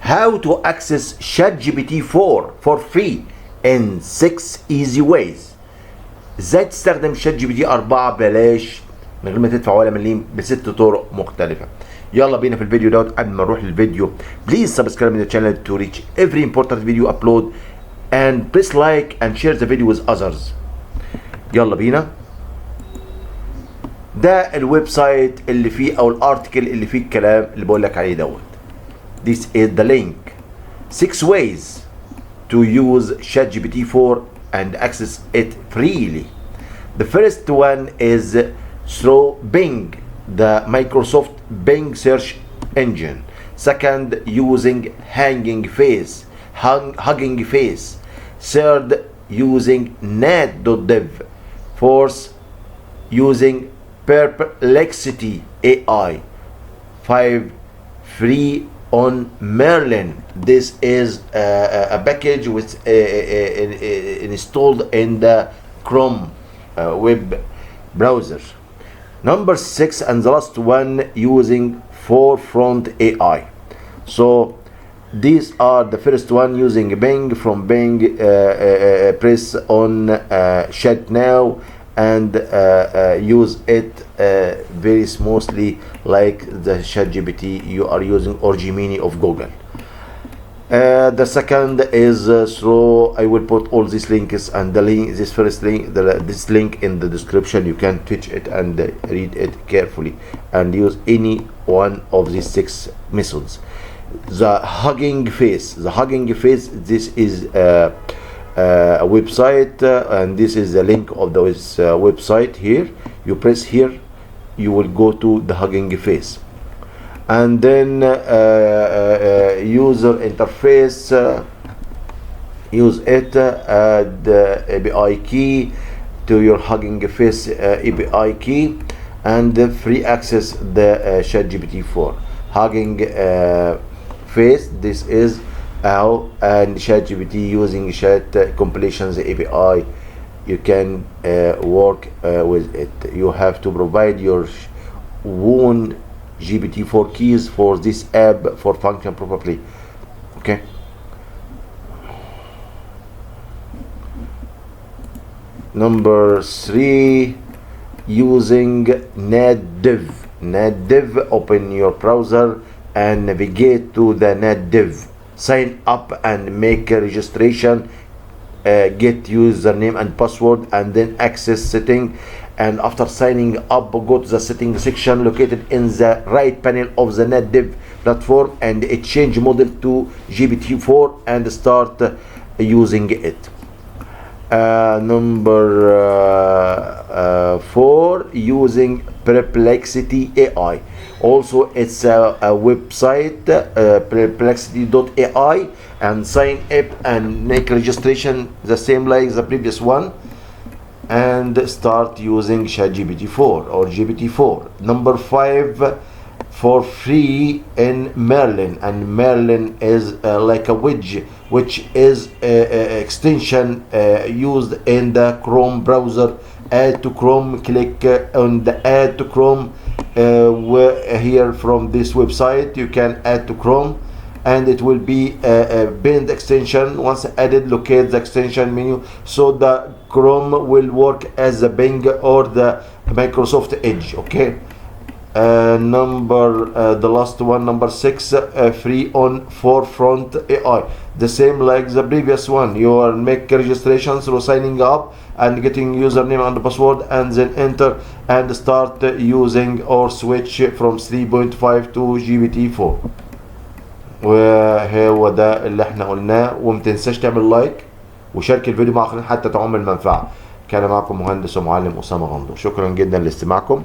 how to access ChatGPT 4 for free in 6 easy ways. ازاي تستخدم شات جي بي تي 4 ببلاش من غير ما تدفع ولا مليم ب6 طرق مختلفة. يلا بينا في الفيديو دوت. قبل ما نروح للفيديو please subscribe to the channel to reach every important video upload and press like and share the video with others. يلا بينا. ده الويب سايت اللي فيه او الارتكل اللي فيه الكلام اللي بقول لك عليه دوت. This is the link. 6 ways to use ChatGPT 4 and access it freely. The first one is through Bing, the Microsoft Bing search engine. Second, using Hugging Face. Third, using net.dev. Fourth, using Perplexity AI. 5, free on Merlin. This is a package which installed in the Chrome web browser. Number 6 and the last one, using Forefront AI. So these are the first one, using Bing. From Bing, press on chat now and use it very smoothly like the ChatGPT you are using or Gemini of Google. The second is through, I will put all these links and the link, this first link, this link in the description. You can touch it and read it carefully and use any one of these 6 methods. The Hugging Face, this is a website and this is the link of this website here. You press here, you will go to the Hugging Face, and then user interface, use it, add API key to your Hugging Face API key, and free access the ChatGPT 4 Hugging Face. This is how and ChatGPT using chat compilations API. You can work with it. You have to provide your own GPT-4 keys for this app for function properly. Okay. Number 3, using NetDev. Open your browser and navigate to the NetDev. Sign up and make a registration. Get username and password and then access setting. And after signing up, go to the settings section located in the right panel of the NetDev platform and change model to GPT-4 and start using it. Number 4, using Perplexity AI. Also, it's a website, perplexity.ai, and sign up and make registration the same like the previous one and start using ChatGPT 4 or GPT-4. Number 5, for free in Merlin, and Merlin is like a widget which is extension used in the Chrome browser. Add to Chrome, click on the add to Chrome here from this website. You can add to Chrome and it will be a pinned extension. Once added, locate the extension menu so the Chrome will work as the Bing or the Microsoft Edge. Okay. The last one, number 6, free on Forefront AI. The same like the previous one. You will make registration through signing up and getting username and password and then enter and start using or switch from 3.5 to GPT-4. وهو ده اللي احنا قلناه. ومتنساش تعمل لايك وشارك الفيديو مع اخرين حتى تعم المنفعة. كان معكم مهندس ومعلم أسامة غندور. شكرا جدا لاستماعكم.